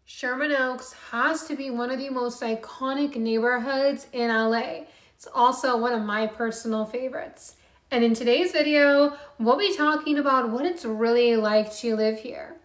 Sherman Oaks has to be one of the most iconic neighborhoods in LA. It's also one of my personal favorites. And in today's video, we'll be talking about what it's really like to live here.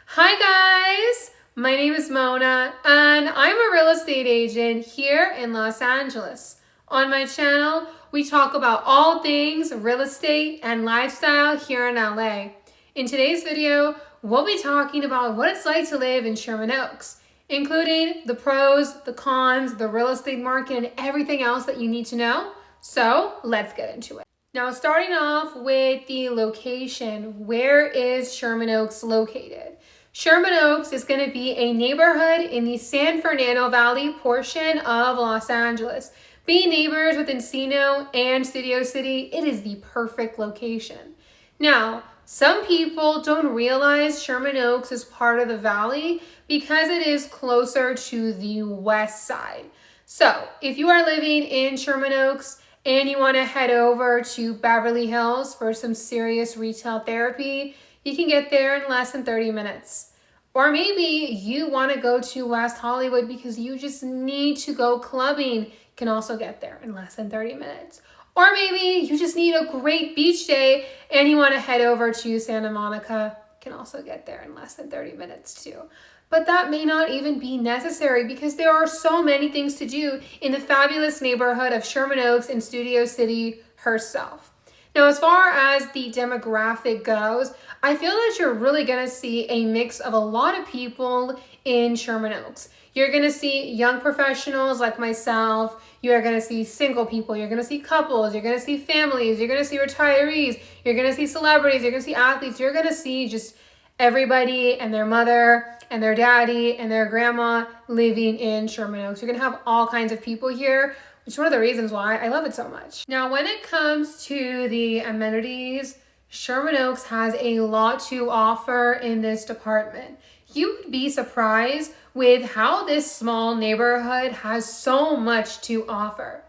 Hi guys, my name is Mona and I'm a real estate agent here in Los Angeles. On my channel, we talk about all things real estate and lifestyle here in LA. In today's video, we'll be talking about what it's like to live in Sherman Oaks, including the pros, the cons, the real estate market, and everything else that you need to know. So let's get into it. Now, starting off with the location, where is Sherman Oaks located? Sherman Oaks is going to be a neighborhood in the San Fernando Valley portion of Los Angeles. Being neighbors with Encino and Studio City, it is the perfect location. Now, some people don't realize Sherman Oaks is part of the valley because it is closer to the west side. So if you are living in Sherman Oaks and you want to head over to Beverly Hills for some serious retail therapy, you can get there in less than 30 minutes. Or maybe you want to go to West Hollywood because you just need to go clubbing. You can also get there in less than 30 minutes. Or maybe you just need a great beach day and you want to head over to Santa Monica. You can also get there in less than 30 minutes too. But that may not even be necessary because there are so many things to do in the fabulous neighborhood of Sherman Oaks and Studio City herself. Now, as far as the demographic goes, I feel that you're really going to see a mix of a lot of people in Sherman Oaks. You're going to see young professionals like myself. You're going to see single people. You're going to see couples. You're going to see families. You're going to see retirees. You're going to see celebrities. You're going to see athletes. You're going to see just everybody and their mother and their daddy and their grandma living in Sherman Oaks. You're going to have all kinds of people here, which is one of the reasons why I love it so much. Now, when it comes to the amenities, Sherman Oaks has a lot to offer in this department. You would be surprised with how this small neighborhood has so much to offer.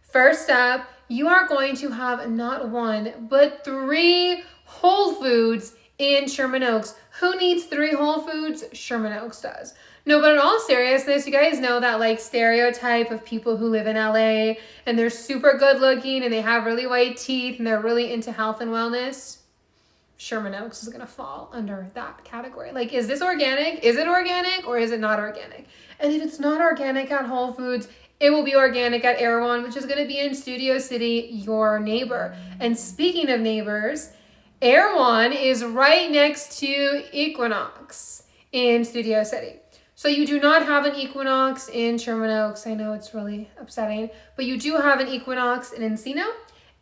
First up, you are going to have not one, but 3 Whole Foods in Sherman Oaks. Who needs 3 Whole Foods? Sherman Oaks does. No, but in all seriousness, you guys know that like stereotype of people who live in LA and they're super good looking and they have really white teeth and they're really into health and wellness. Sherman Oaks is going to fall under that category. Like, is this organic? Is it organic or is it not organic? And if it's not organic at Whole Foods, it will be organic at Erewhon, which is going to be in Studio City, your neighbor. And speaking of neighbors, Erewhon is right next to Equinox in Studio City. So you do not have an Equinox in Sherman Oaks. I know it's really upsetting, but you do have an Equinox in Encino.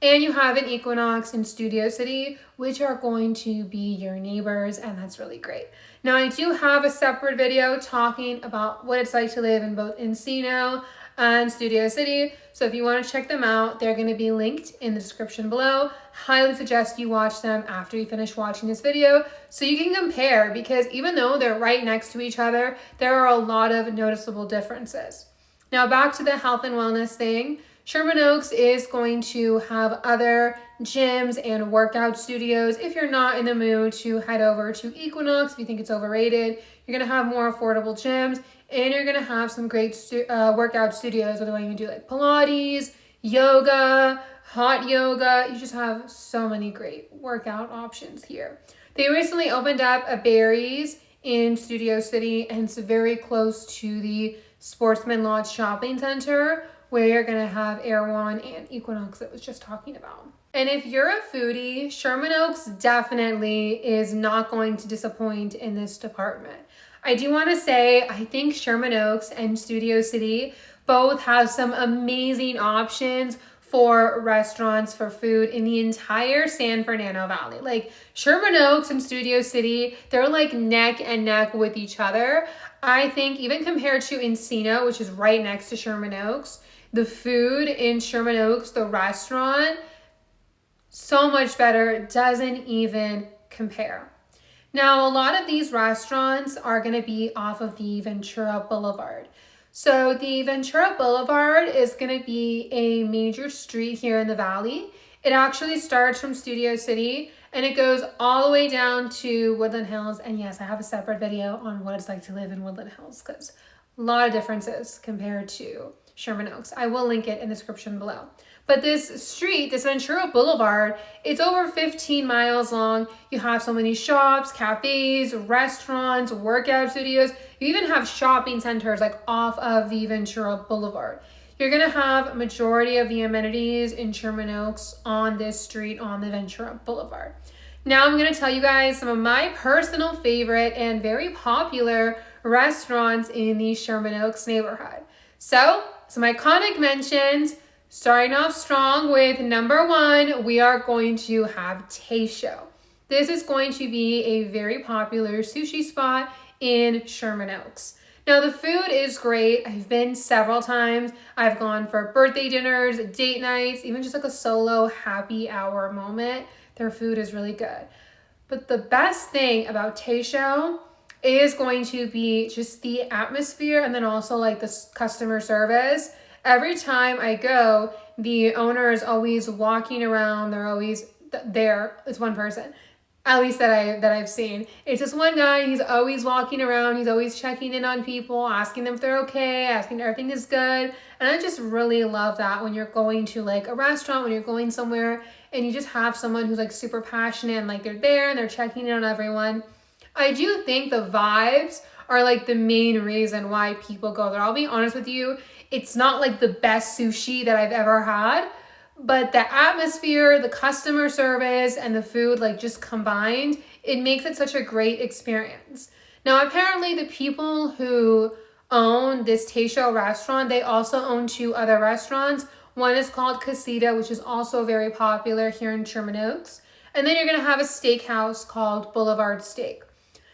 And you have an Equinox in Studio City, which are going to be your neighbors, and that's really great. Now, I do have a separate video talking about what it's like to live in both Encino and Studio City. So if you want to check them out, they're going to be linked in the description below. Highly suggest you watch them after you finish watching this video so you can compare, because even though they're right next to each other, there are a lot of noticeable differences. Now, back to the health and wellness thing. Sherman Oaks is going to have other gyms and workout studios. If you're not in the mood to head over to Equinox, if you think it's overrated, you're going to have more affordable gyms and you're going to have some great workout studios, whether you do like Pilates, yoga, hot yoga. You just have so many great workout options here. They recently opened up a Barry's in Studio City, and it's very close to the Sportsman Lodge Shopping Center, where you're going to have Erewhon and Equinox that I was just talking about. And if you're a foodie, Sherman Oaks definitely is not going to disappoint in this department. I do want to say, I think Sherman Oaks and Studio City both have some amazing options for restaurants, for food in the entire San Fernando Valley. Like Sherman Oaks and Studio City, they're like neck and neck with each other. I think even compared to Encino, which is right next to Sherman Oaks, the food in Sherman Oaks, the restaurant, so much better, doesn't even compare. Now, a lot of these restaurants are going to be off of the Ventura Boulevard. So the Ventura Boulevard is going to be a major street here in the valley. It actually starts from Studio City and it goes all the way down to Woodland Hills. And yes, I have a separate video on what it's like to live in Woodland Hills because a lot of differences compared to Sherman Oaks. I will link it in the description below. But this street, this Ventura Boulevard, it's over 15 miles long. You have so many shops, cafes, restaurants, workout studios. You even have shopping centers like off of the Ventura Boulevard. You're gonna have majority of the amenities in Sherman Oaks on this street on the Ventura Boulevard. Now I'm gonna tell you guys some of my personal favorite and very popular restaurants in the Sherman Oaks neighborhood. So, some iconic mentions. Starting off strong with number 1, we are going to have Taisho. This is going to be a very popular sushi spot in Sherman Oaks. Now the food is great. I've been several times. I've gone for birthday dinners, date nights, even just like a solo happy hour moment. Their food is really good. But the best thing about Taisho is going to be just the atmosphere and then also like the customer service. Every time I go, the owner is always walking around. They're always there. It's one person, at least that I've seen. It's just one guy. He's always walking around. He's always checking in on people, asking them if they're okay, asking if everything is good. And I just really love that when you're going to like a restaurant, when you're going somewhere and you just have someone who's like super passionate and like they're there and they're checking in on everyone. I do think the vibes are like the main reason why people go there. I'll be honest with you. It's not like the best sushi that I've ever had, but the atmosphere, the customer service, and the food, like just combined, it makes it such a great experience. Now, apparently the people who own this Taisho restaurant, they also own 2 other restaurants. One is called Casita, which is also very popular here in Sherman Oaks. And then you're gonna have a steakhouse called Boulevard Steak.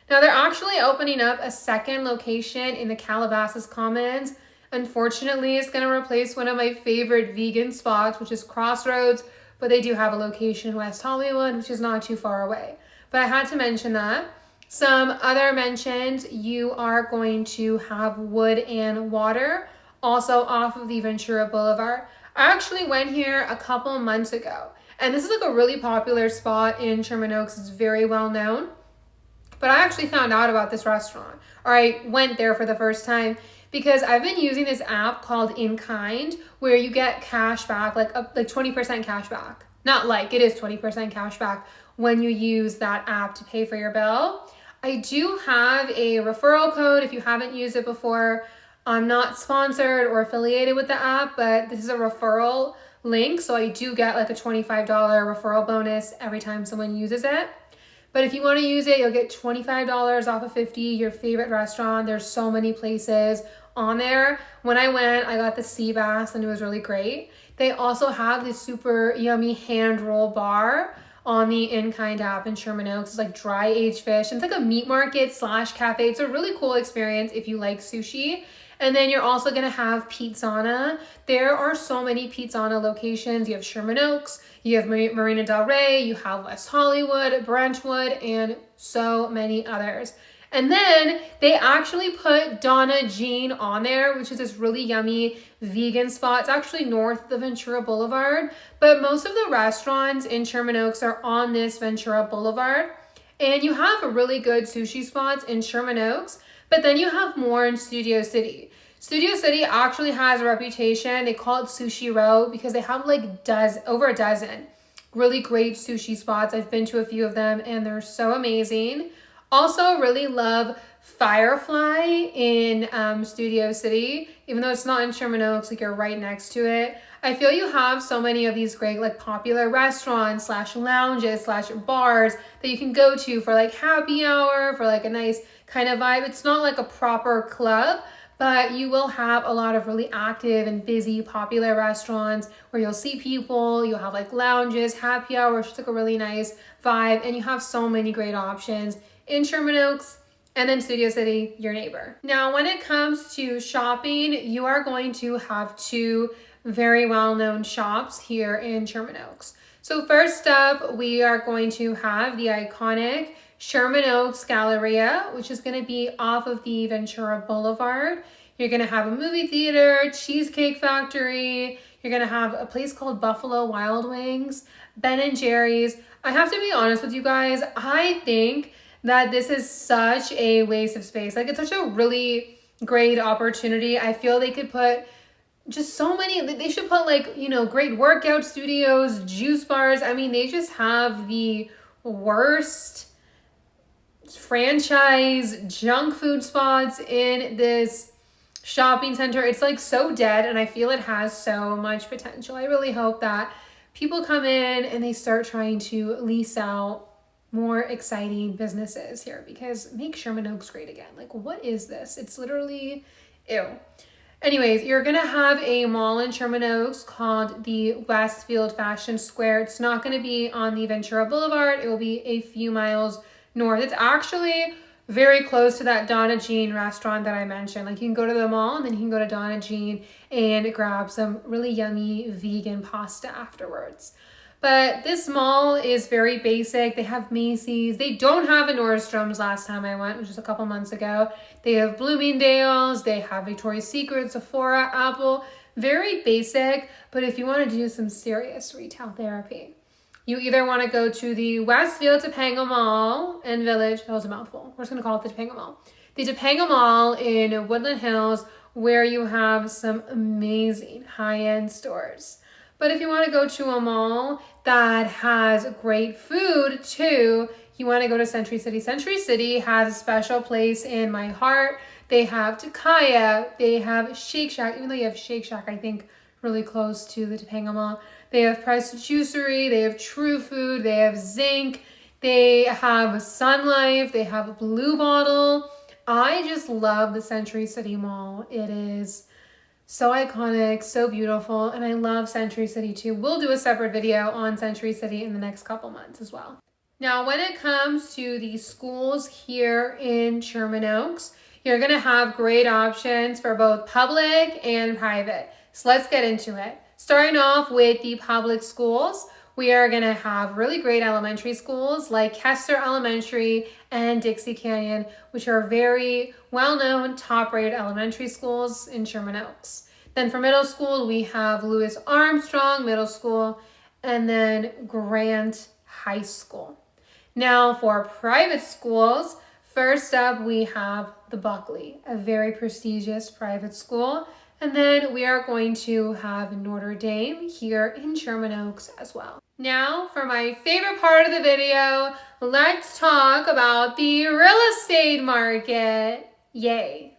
Now they're actually opening up a second location in the Calabasas Commons. Unfortunately, it's going to replace one of my favorite vegan spots, which is Crossroads, but they do have a location in West Hollywood, which is not too far away. But I had to mention that. Some other mentions, you are going to have Wood and Water, also off of the Ventura Boulevard. I actually went here a couple months ago, and this is like a really popular spot in Sherman Oaks. It's very well known. But I actually found out about this restaurant, or I went there for the first time because I've been using this app called Inkind where you get cash back, like 20% cash back. Not like, it is 20% cash back when you use that app to pay for your bill. I do have a referral code if you haven't used it before. I'm not sponsored or affiliated with the app, but this is a referral link. So I do get like a $25 referral bonus every time someone uses it. But if you want to use it, you'll get $25 off of 50, your favorite restaurant. There's so many places on there. When I went, I got the sea bass and it was really great. They also have this super yummy hand roll bar on the Inkind app in Sherman Oaks. It's like dry aged fish. It's like a meat market / cafe. It's a really cool experience if you like sushi. And then you're also going to have Pizzana. There are so many Pizzana locations. You have Sherman Oaks, you have Marina Del Rey, you have West Hollywood, Brentwood, and so many others. And then they actually put Donna Jean on there, which is this really yummy vegan spot. It's actually north of the Ventura Boulevard, but most of the restaurants in Sherman Oaks are on this Ventura Boulevard. And you have really good sushi spots in Sherman Oaks, but then you have more in Studio City. Studio City actually has a reputation. They call it Sushi Row because they have like over a dozen really great sushi spots. I've been to a few of them and they're so amazing. Also really love Firefly in Studio City, even though it's not in Sherman Oaks, like you're right next to it. I feel you have so many of these great like popular restaurants / lounges / bars that you can go to for like happy hour, for like a nice kind of vibe. It's not like a proper club, but you will have a lot of really active and busy popular restaurants where you'll see people, you'll have like lounges, happy hour, which is like a really nice vibe, and you have so many great options in Sherman Oaks and then Studio City, your neighbor. Now, when it comes to shopping, you are going to have 2 very well-known shops here in Sherman Oaks. So first up, we are going to have the iconic Sherman Oaks Galleria, which is going to be off of the Ventura Boulevard. You're going to have a movie theater, Cheesecake Factory. You're gonna have a place called Buffalo Wild Wings, Ben and Jerry's. I have to be honest with you guys, I think that this is such a waste of space. Like, it's such a really great opportunity. I feel they could put just so many, they should put like, you know, great workout studios, juice bars. I mean, they just have the worst franchise junk food spots in this shopping center. It's like so dead, and I feel it has so much potential. I really hope that people come in and they start trying to lease out more exciting businesses here, because make Sherman Oaks great again. Like, what is this? It's literally ew. Anyways, you're gonna have a mall in Sherman Oaks called the Westfield Fashion Square. It's not gonna be on the Ventura Boulevard. It will be a few miles north. It's actually very close to that Donna Jean restaurant that I mentioned. Like, you can go to the mall and then you can go to Donna Jean and grab some really yummy vegan pasta afterwards. But this mall is very basic. They have Macy's. They don't have a Nordstrom's last time I went, which was a couple months ago. They have Bloomingdale's. They have Victoria's Secret, Sephora, Apple. Very basic, but if you want to do some serious retail therapy, you either want to go to the Westfield Topanga Mall and Village. That was a mouthful. We're just going to call it the Topanga Mall. The Topanga Mall in Woodland Hills, where you have some amazing high-end stores. But if you want to go to a mall that has great food too, you want to go to Century City. Century City has a special place in my heart. They have Takaya. They have Shake Shack. Even though you have Shake Shack, I think, really close to the Topanga Mall. They have Price Juicery. They have True Food. They have Zinc. They have Sun Life. They have Blue Bottle. I just love the Century City Mall. It is so iconic, so beautiful, and I love Century City too. We'll do a separate video on Century City in the next couple months as well. Now, when it comes to the schools here in Sherman Oaks, you're gonna have great options for both public and private. So let's get into it. Starting off with the public schools, we are gonna have really great elementary schools like Kester Elementary and Dixie Canyon, which are very well-known, top-rated elementary schools in Sherman Oaks. Then for middle school, we have Louis Armstrong Middle School and then Grant High School. Now for private schools, first up we have the Buckley, a very prestigious private school. And then we are going to have Notre Dame here in Sherman Oaks as well. Now for my favorite part of the video, let's talk about the real estate market. Yay.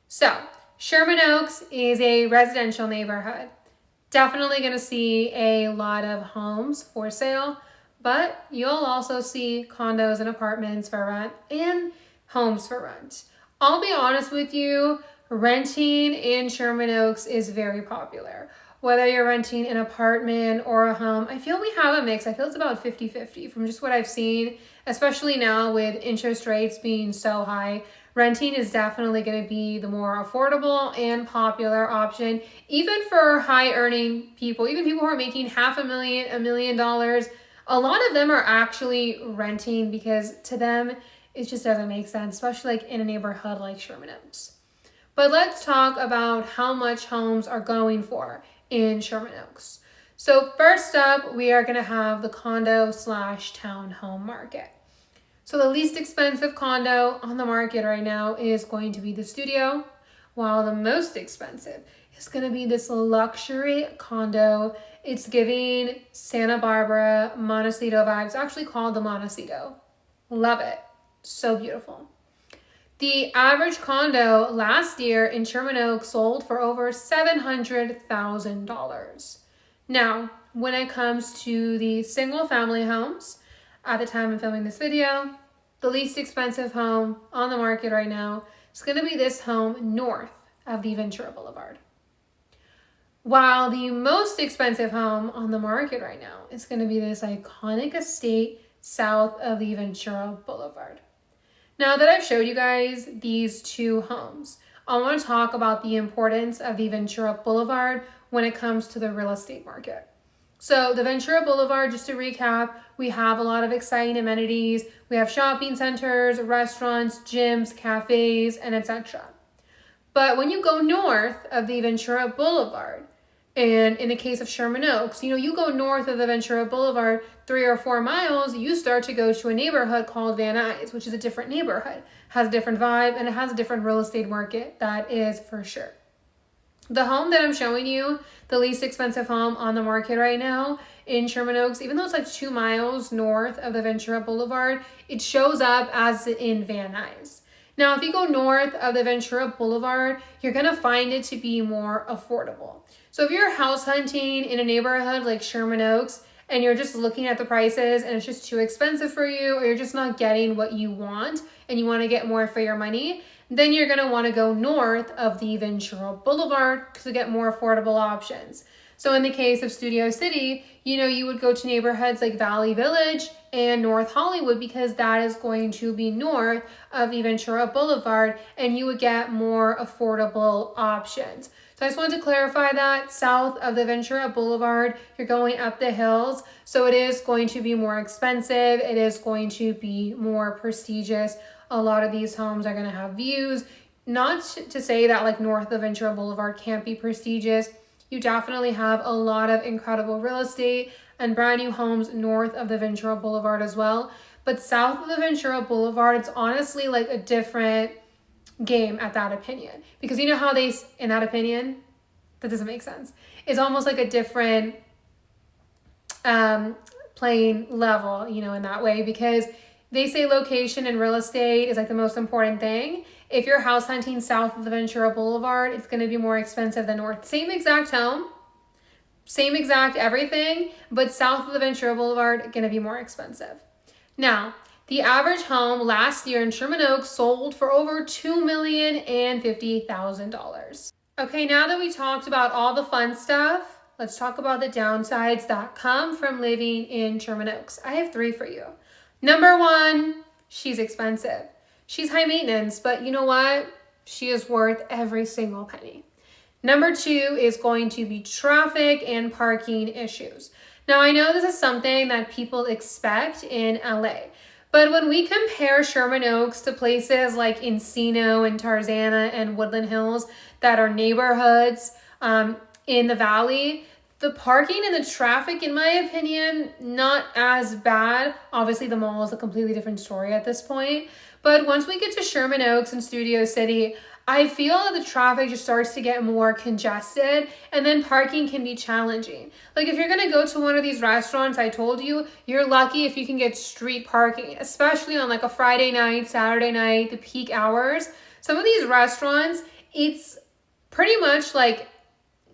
So Sherman Oaks is a residential neighborhood. Definitely going to see a lot of homes for sale, but you'll also see condos and apartments for rent and homes for rent. I'll be honest with you, renting in Sherman Oaks is very popular. Whether you're renting an apartment or a home, I feel we have a mix. I feel it's about 50-50 from just what I've seen, especially now with interest rates being so high. Renting is definitely going to be the more affordable and popular option, even for high earning people, even people who are making $500,000, $1 million. A lot of them are actually renting because to them, it just doesn't make sense, especially like in a neighborhood like Sherman Oaks. But let's talk about how much homes are going for in Sherman Oaks. So first up, we are going to have the condo / townhome market. So the least expensive condo on the market right now is going to be the studio, while the most expensive is going to be this luxury condo. It's giving Santa Barbara Montecito vibes, actually called the Montecito. Love it. So beautiful. The average condo last year in Sherman Oaks sold for over $700,000. Now, when it comes to the single family homes, at the time of filming this video, the least expensive home on the market right now is going to be this home north of the Ventura Boulevard. While the most expensive home on the market right now is going to be this iconic estate south of the Ventura Boulevard. Now that I've showed you guys these two homes, I want to talk about the importance of the Ventura Boulevard when it comes to the real estate market. So the Ventura Boulevard, just to recap, we have a lot of exciting amenities. We have shopping centers, restaurants, gyms, cafes, and etc. But when you go north of the Ventura Boulevard, And in the case of Sherman Oaks, you go north of the Ventura Boulevard 3 or 4 miles, you start to go to a neighborhood called Van Nuys, which is a different neighborhood, has a different vibe, and it has a different real estate market. That is for sure. The home that I'm showing you, the least expensive home on the market right now in Sherman Oaks, even though it's like 2 miles north of the Ventura Boulevard, it shows up as in Van Nuys. Now, if you go north of the Ventura Boulevard, you're going to find it to be more affordable. So if you're house hunting in a neighborhood like Sherman Oaks and you're just looking at the prices and it's just too expensive for you, or you're just not getting what you want and you want to get more for your money, then you're going to want to go north of the Ventura Boulevard to get more affordable options. So in the case of Studio City, you would go to neighborhoods like Valley Village and North Hollywood, because that is going to be north of the Ventura Boulevard, and you would get more affordable options. So I just wanted to clarify that south of the Ventura Boulevard, you're going up the hills. So it is going to be more expensive. It is going to be more prestigious. A lot of these homes are going to have views. Not to say that like north of the Ventura Boulevard can't be prestigious. You definitely have a lot of incredible real estate and brand new homes north of the Ventura Boulevard as well. But south of the Ventura Boulevard, it's honestly like a different game at that opinion. Because you know how they, in that opinion, that doesn't make sense. It's almost like a different playing level, in that way, because they say location in real estate is like the most important thing. If you're house hunting south of the Ventura Boulevard, it's going to be more expensive than north. Same exact home, same exact everything, but south of the Ventura Boulevard, going to be more expensive. Now, the average home last year in Sherman Oaks sold for over $2,050,000. Okay, now that we talked about all the fun stuff, let's talk about the downsides that come from living in Sherman Oaks. I have 3 for you. Number 1, she's expensive. She's high maintenance, but you know what? She is worth every single penny. Number 2 is going to be traffic and parking issues. Now, I know this is something that people expect in LA, but when we compare Sherman Oaks to places like Encino and Tarzana and Woodland Hills that are neighborhoods in the valley, the parking and the traffic, in my opinion, not as bad. Obviously, the mall is a completely different story at this point. But once we get to Sherman Oaks and Studio City, I feel that the traffic just starts to get more congested, and then parking can be challenging. Like if you're going to go to one of these restaurants, I told you, you're lucky if you can get street parking, especially on like a Friday night, Saturday night, the peak hours. Some of these restaurants, it's pretty much like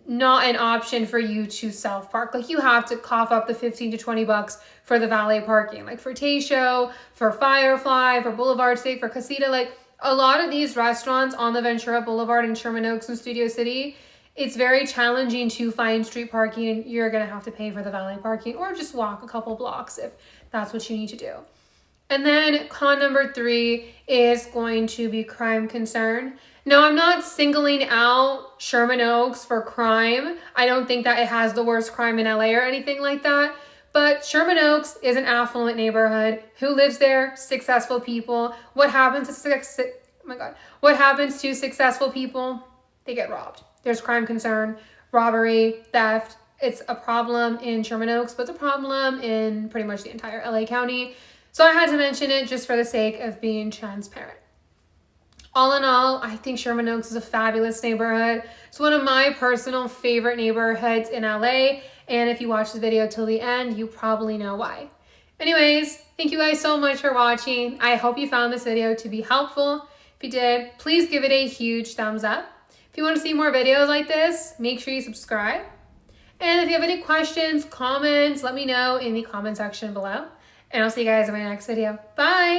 not an option for you to self-park. Like you have to cough up the 15 to 20 bucks for the valet parking. Like for Tayshow, for Firefly, for Boulevard Steak, for Casita, like a lot of these restaurants on the Ventura Boulevard in Sherman Oaks and Studio City, it's very challenging to find street parking, and you're gonna have to pay for the valet parking or just walk a couple blocks if that's what you need to do. And then con number 3 is going to be crime concern. Now, I'm not singling out Sherman Oaks for crime. I don't think that it has the worst crime in LA or anything like that. But Sherman Oaks is an affluent neighborhood. Who lives there? Successful people. What happens to successful people? They get robbed. There's crime concern, robbery, theft. It's a problem in Sherman Oaks, but it's a problem in pretty much the entire LA County. So I had to mention it just for the sake of being transparent. All in all, I think Sherman Oaks is a fabulous neighborhood. It's one of my personal favorite neighborhoods in LA. And if you watch the video till the end, you probably know why. Anyways, thank you guys so much for watching. I hope you found this video to be helpful. If you did, please give it a huge thumbs up. If you want to see more videos like this, make sure you subscribe. And if you have any questions, comments, let me know in the comment section below. And I'll see you guys in my next video. Bye!